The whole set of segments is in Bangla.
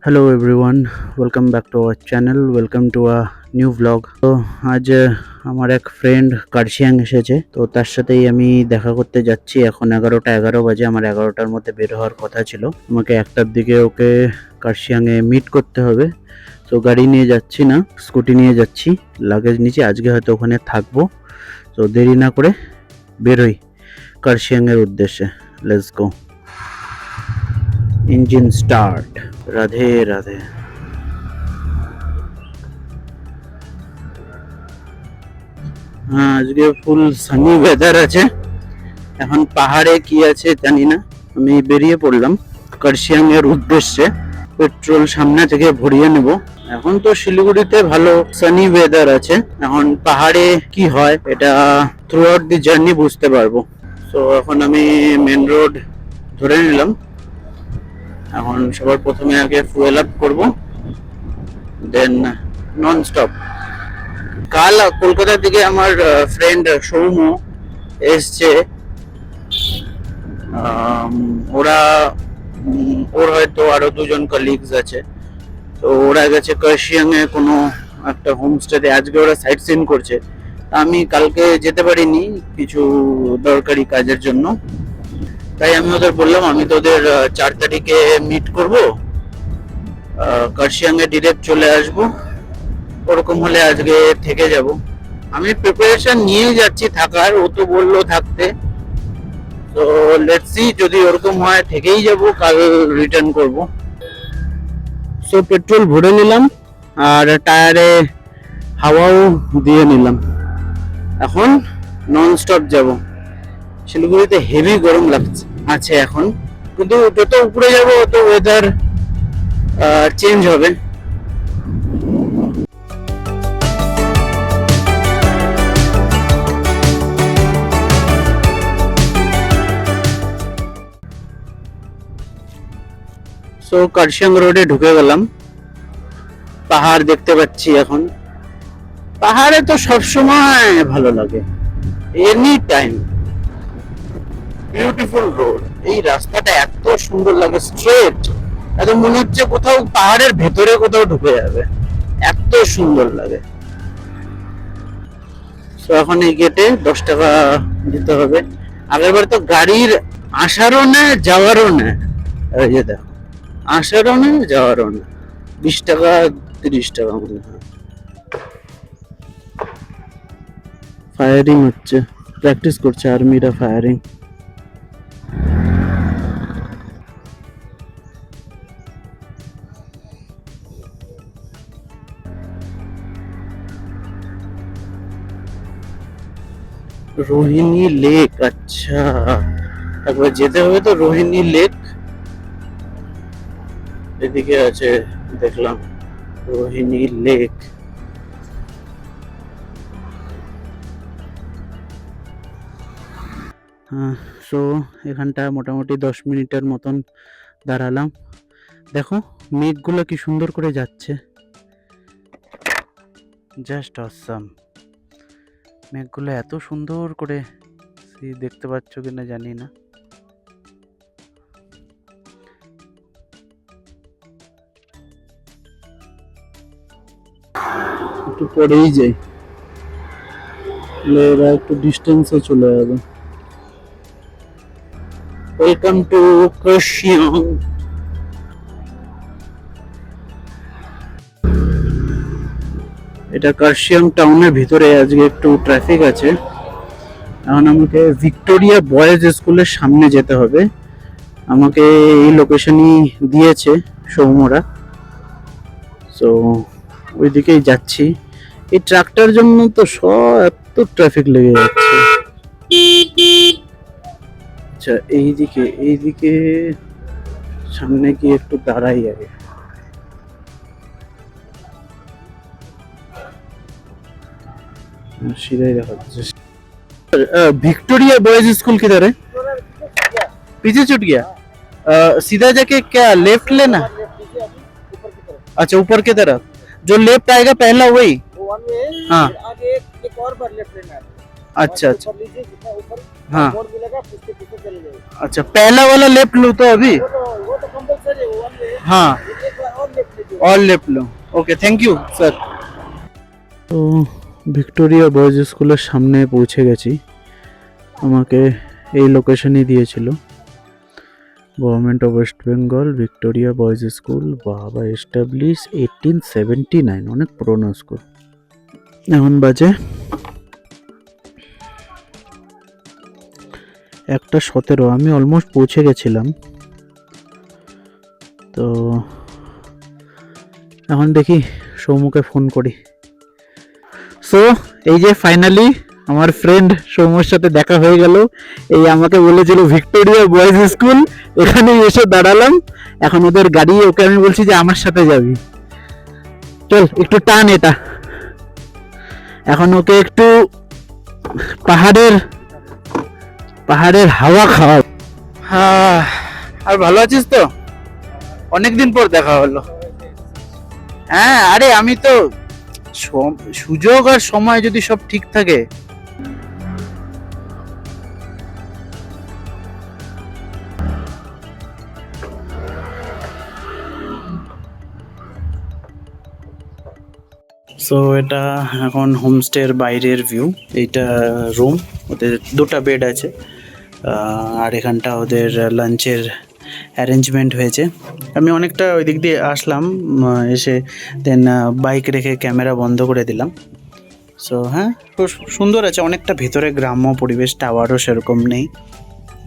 Hello everyone, welcome back to our channel, welcome to a new blog. তো আজ আমার এক ফ্রেন্ড কার্শিয়াং এসেছে, তো তার সাথেই আমি দেখা করতে যাচ্ছি। এখন 11টা 11 বাজে, আমার 11টার মধ্যে বের হওয়ার কথা ছিল। আমাকে 1টার দিকে ওকে কার্শিয়াংয়ে মিট করতে হবে। তো গাড়ি নিয়ে যাচ্ছি না, স্কুটি নিয়ে যাচ্ছি, লাগেজ নিচে। আজকে হয়তো ওখানে থাকবো। তো দেরি না করে বেরোই কার্শিয়াংয়ের উদ্দেশ্যে। Let's go. Engine start. Radhe Radhe. হ্যাঁ, আজকে ফুল সানি ওয়েদার আছে। এখন পাহাড়ে কি আছে জানি না। আমি বেরিয়ে পড়লাম কার্শিয়াং এর উদ্দেশ্যে। পেট্রোল সামনে থেকে ভরিয়ে নেব। এখন তো শিলিগুড়িতে ভালো সানি ওয়েদার আছে। এখন পাহাড়ে কি হয় এটা থ্রু আউট দি জার্নি বুঝতে পারবো। তো এখন আমি মেন রোড ধরে নিলাম। এখন সবার প্রথমে আগে ফুয়েল আপ করবো, দেন নন স্টপ। কাল কলকাতা থেকে আমার ফ্রেন্ড সৌম্য এসছে। ওরা ওর হয়তো আরো দুজন কলিগস আছে। তো ওরা গেছে কার্শিয়াং এ কোনো একটা হোমস্টেতে। আজকে ওরা সাইট সিন করছে। আমি কালকে যেতে পারিনি কিছু দরকারি কাজের জন্য। তাই আমি ওদের বললাম আমি তোদের 4 তারিখে মিট করব, কার্শিয়াং এ ডিরেক্ট চলে আসবো। ওরকম হলে আজকে থেকে যাব। আমি প্রিপারেশন নিয়ে যাচ্ছি থাকার, ও তো বললো থাকতে। তো লেটস সি, যদি ওরকম হয় থেকেই যাব, কাল রিটার্ন করব। সো পেট্রোল ভরে নিলাম আর টায়ারে হাওয়াও দিয়ে নিলাম। এখন নন স্টপ যাব। শিলিগুড়িতে হেভি গরম লাগছে আছে এখন, কিন্তু যত উপরে যাব তত ওয়েদার চেঞ্জ হবে। সো কার্শিয়াং রোডে ঢুকে গেলাম। পাহাড় দেখতে পাচ্ছি এখন। পাহাড়ে তো সবসময় ভালো লাগে, এনি টাইম। Beautiful road. এই রাস্তাটা এত সুন্দর লাগে, স্ট্রেট। এত মনে হচ্ছে কোথাও পাহাড়ের ভেতরে কোথাও ঢুকে যাবে, এত সুন্দর লাগে। তো এখন এই গেটে 10 টাকা দিতে হবে। আগেরবার তো গাড়ির আসারও নেয় যাওয়ারও নেয়। এই যে দেখো, আসারও নেয় যাওয়ারও নেয়। 20 টাকা 30 টাকা মনে হয়। ফায়ারিং হচ্ছে, প্র্যাকটিস করছে আর্মিরা ফায়ারিং। রোহিণী লেক, আচ্ছা একবার যেতে হবে তো রোহিণী লেক। এদিকে আছে দেখলাম রোহিণী লেক। সো এখানটা মোটামুটি 10 মিনিটের মতন দাঁড়ালাম। দেখো মেঘগুলো কি সুন্দর করে যাচ্ছে, জাস্ট অসাম। মেঘগুলো এত সুন্দর করে দেখতে পাচ্ছ কিনা জানি না। একটু পরেই যাই, এরা একটু ডিস্টেন্সে চলে যাবে। Welcome to Kurseong. এটা কার্শিয়াং টাউনের ভিতরে। আজকে একটু ট্রাফিক আছে। এখন আমাকে ভিক্টোরিয়া বয়েজ স্কুলের সামনে যেতে হবে। আমাকে এই লোকেশনই দিয়েছে সৌম্যরা। সো ওইদিকেই যাচ্ছি। এই ট্রাকটার জন্য তো এত ট্রাফিক লেগে যাচ্ছে। আচ্ছা এইদিকে সামনে গিয়ে একটু দাঁড়াই আগে। सीधा ही रखा। विक्टोरिया बॉयज स्कूल किधर है? पीछे छूट गया। सीधा जाके क्या लेफ्ट लेना? अच्छा ऊपर की तरफ जो लेफ्ट आएगा पहला वही। हाँ आगे एक और बार लेफ्ट लेना है। अच्छा अच्छा हाँ अच्छा, पहला वाला लेफ्ट लो तो अभी। वो तो कंपलसरी है, हाँ all left low okay thank you sir তো ভিক্টোরিয়া বয়েজ স্কুলের সামনে পৌঁছে গেছি আমাকে এই লোকেশনই দিয়েছিল government of West Bengal Victoria boys school বাবা এস্টাবলিশ 1879 অনেক পুরনো স্কুল এখন বাজে 1:17 আমি অলমোস্ট পৌঁছে গেছিলাম তো এখন দেখি সৌমুকে ফোন করি সো এই যে ফাইনালি আমার ফ্রেন্ড সৌম্যর সাথে দেখা হয়ে গেল এই আমাকে বলেছিল ভিক্টোরিয়া বয়েজ স্কুল এখানে এসে দাঁড়ালাম এখন ওদের গাড়ি ওকে আমি বলছি যে আমার সাথে যাবি চল একটু টান এটা এখন ওকে একটু পাহাড়ের হাওয়া খাওয়া হ্যাঁ আর ভালো আছিস তো অনেকদিন পর দেখা হলো হ্যাঁ আরে আমি তো সুযোগ আর সময় যদি সব ঠিক থাকে সো এটা এখন হোমস্টের বাইরের ভিউ এইটা রুম ওদের দুটো বেড আছে আর এখানটা ওদের লাঞ্চের অ্যারেঞ্জমেন্ট হয়েছে আমি অনেকটা ওই দিক দিয়ে আসলাম এসে দেন বাইক রেখে ক্যামেরা বন্ধ করে দিলাম সো হ্যাঁ খুব সুন্দর আছে অনেকটা ভেতরে গ্রাম্য পরিবেশ টাওয়ারও সেরকম নেই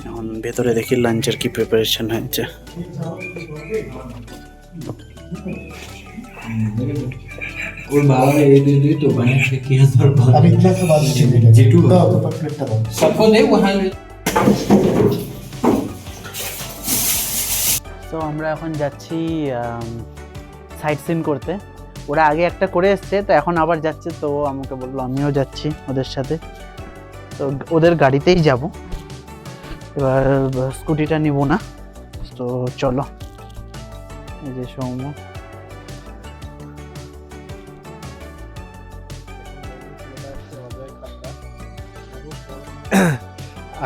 এখন ভেতরে দেখি লাঞ্চের কি প্রিপারেশন হয়েছে और बाबा ने ये दे तो बने से किया सर अब इतना तो बात जेटू सबको दे वहाँ তো আমরা এখন যাচ্ছি সাইট সিন করতে ওরা আগে একটা করে এসছে তো এখন আবার যাচ্ছে তো আমাকে বললো আমিও যাচ্ছি ওদের সাথে তো ওদের গাড়িতেই যাব এবার স্কুটিটা নিব না তো চলো এই যে Soumya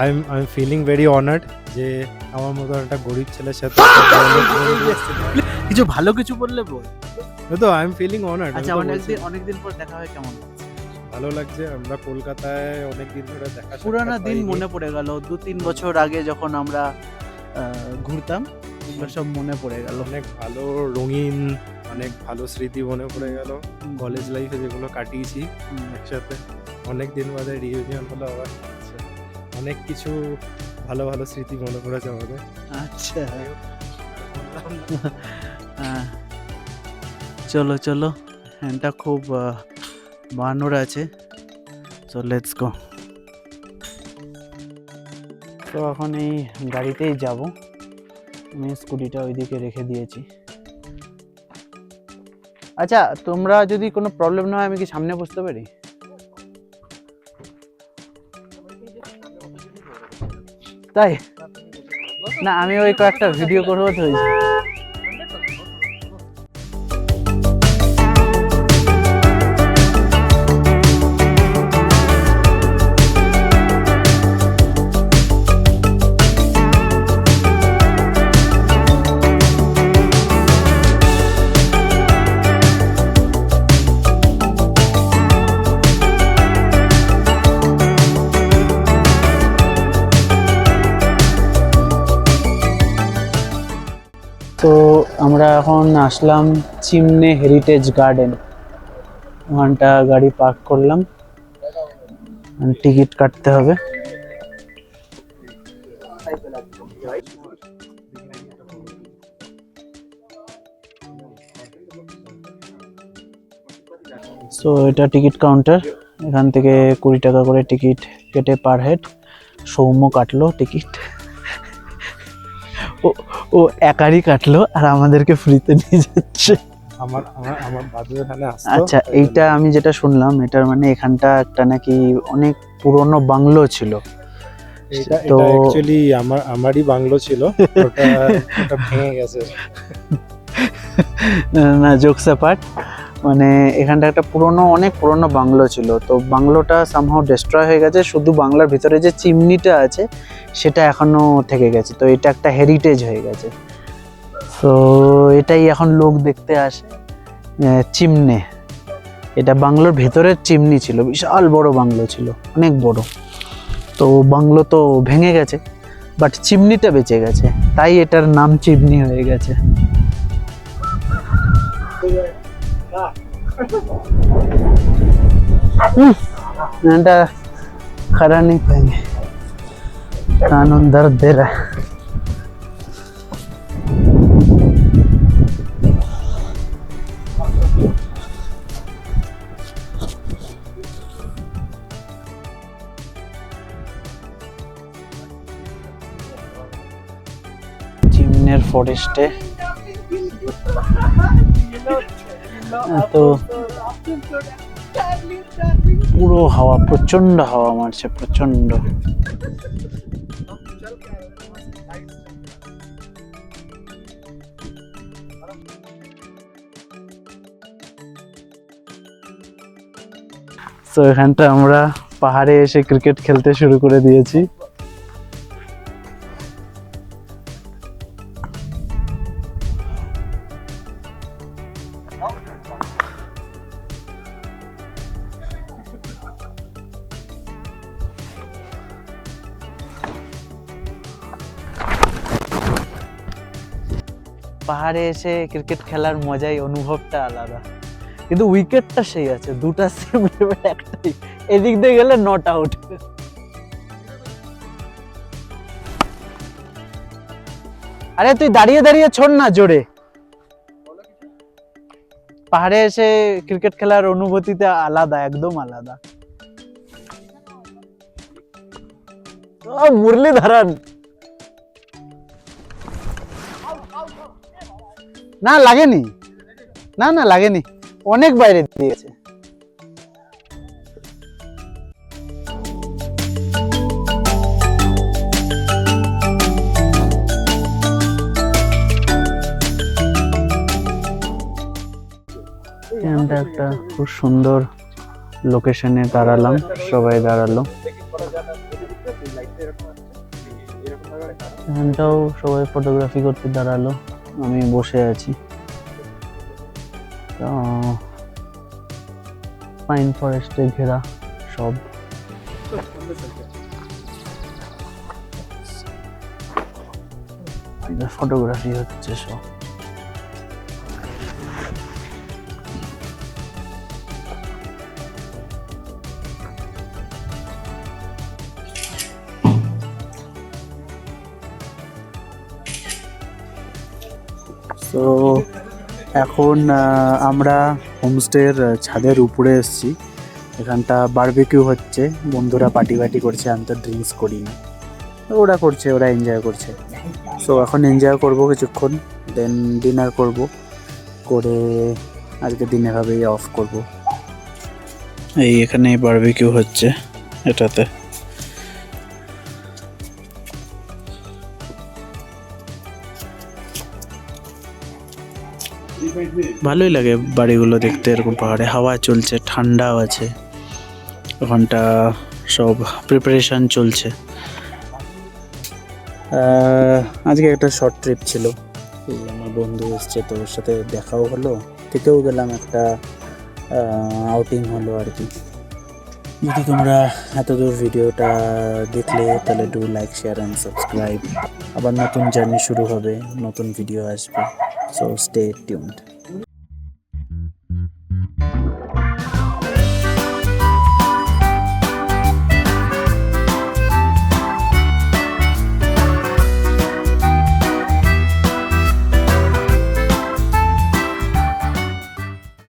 I'm feeling very honored যে আমার মতো একটা গরিব ছেলের সাথে কিছু ভালো কিছু বললে বল তো আই এম ফিলিং অনার্ড আচ্ছা অনেকদিন পর দেখা হয় কেমন ভালো লাগছে আমরা কলকাতায় অনেক দিন ধরে দেখা পুরানো দিন মনে পড়ে গেল 2-3 বছর আগে যখন আমরা ঘুরতাম এগুলো সব মনে পড়ে গেল অনেক ভালো রঙিন অনেক ভালো স্মৃতি মনে পড়ে গেল কলেজ লাইফে যেগুলো কাটিয়েছি একসাথে অনেক দিন বাদে রিইউনিয়ন হলো আবার অনেক কিছু ভালো ভালো স্মৃতি মনে পড়েছে আমাদের আচ্ছা চলো চলো হ্যান্ডটা খুব বানর আছে সো লেটস গো তো এখন এই গাড়িতেই যাব আমি স্কুটিটা ওইদিকে রেখে দিয়েছি আচ্ছা তোমরা যদি কোনো প্রবলেম না হয় আমি কি সামনে বসতে পারি তাই না আমি ওই কয়েকটা ভিডিও করবো তো তো আমরা এখন আসলাম চিমনে হেরিটেজ গার্ডেন ওখানটা গাড়ি পার্ক করলাম টিকিট কাটতে হবে সো এটা টিকিট কাউন্টার এখান থেকে 20 টাকা করে টিকিট কেটে পার হেড সৌম্য কাটলো টিকিট ও একারই কাটলো আর আমাদেরকে ফ্রিতে নিয়ে যাচ্ছে আমার বাদু এখানে আসতো আচ্ছা এইটা আমি যেটা শুনলাম এটার মানে এখানটা একটা নাকি অনেক পুরনো বাংলো ছিল তো অ্যাকচুয়ালি আমারই বাংলো ছিল ওটা ভেঙে গেছে না জোকস অ্যাপার্ট মানে এখানটা একটা অনেক পুরনো বাংলো ছিল তো বাংলোটা সামহাউ ডিস্ট্রয় হয়ে গেছে শুধু বাংলার ভিতরে যে চিমনিটা আছে সেটা এখনো থেকে গেছে তো এটা একটা হেরিটেজ হয়ে গেছে তো এটাই এখন লোক দেখতে আসে, চিমনে। এটা বাংলোর ভেতরের চিমনি ছিল, বিশাল বড় বাংলো ছিল, অনেক বড়। তো বাংলো তো ভেঙে গেছে, বাট চিমনিটা বেঁচে গেছে, তাই এটার নাম চিমনি হয়ে গেছে। এটা खड़ा नहीं पाएंगे, कानून दर्द दे रहा है। চিমনের ফরেস্টে তো পুরো হাওয়া, প্রচন্ড হাওয়া মারছে, প্রচন্ড। তো এখানটা আমরা পাহাড়ে এসে ক্রিকেট খেলতে শুরু করে দিয়েছি। পাহাড়ে এসে ক্রিকেট খেলার মজাই, অনুভবটা আলাদা। কিন্তু উইকেটটা সেই আছে, দুটা সেম লেভেল, একটাই এদিক দিয়ে গেলে নট আউট। আরে তুই দাঁড়িয়ে দাঁড়িয়ে ছোড় না জোরে। পাহাড়ে এসে ক্রিকেট খেলার অনুভূতিটা আলাদা, একদম আলাদা। ও মুরলীধরন, না লাগেনি, না না লাগেনি, অনেক বাইরে দিয়েছে। একটা খুব সুন্দর লোকেশনে দাঁড়ালাম, সবাই দাঁড়ালো। এখানটাও সবাই ফটোগ্রাফি করতে দাঁড়ালো, আমি বসে আছি। পাইন ফরেস্টে ঘেরা সব। ফটোগ্রাফি হচ্ছে সব। তো এখন আমরা হোমস্টের ছাদের উপরে এসেছি। এখানটা বারবিকিউ হচ্ছে, বন্ধুরা পার্টি করছে। আমি তো ড্রিঙ্কস করি না, ওরা করছে, ওরা এনজয় করছে। সো এখন এনজয় করব কিছুক্ষণ, দেন ডিনার করব, করে আজকে দিনের ভাবেই অফ করব। এই এখানে বারবিকিউ হচ্ছে এটাতে। ভালোই লাগে বাড়িগুলো দেখতে, এরকম পাহাড়ে হাওয়া চলছে, ঠান্ডাও আছে। ওখানটা সব প্রিপারেশন চলছে। আজকে একটা শর্ট ট্রিপ ছিল, এই আমার বন্ধু এসছে, তো ওর সাথে দেখাও হলো, থেকেও গেলাম, একটা আউটিং হলো আর কি। যদি তোমরা এতদূর ভিডিওটা দেখলে তাহলে do like, share and subscribe. আবার নতুন জার্নি শুরু হবে, নতুন ভিডিও আসবে। So stay tuned.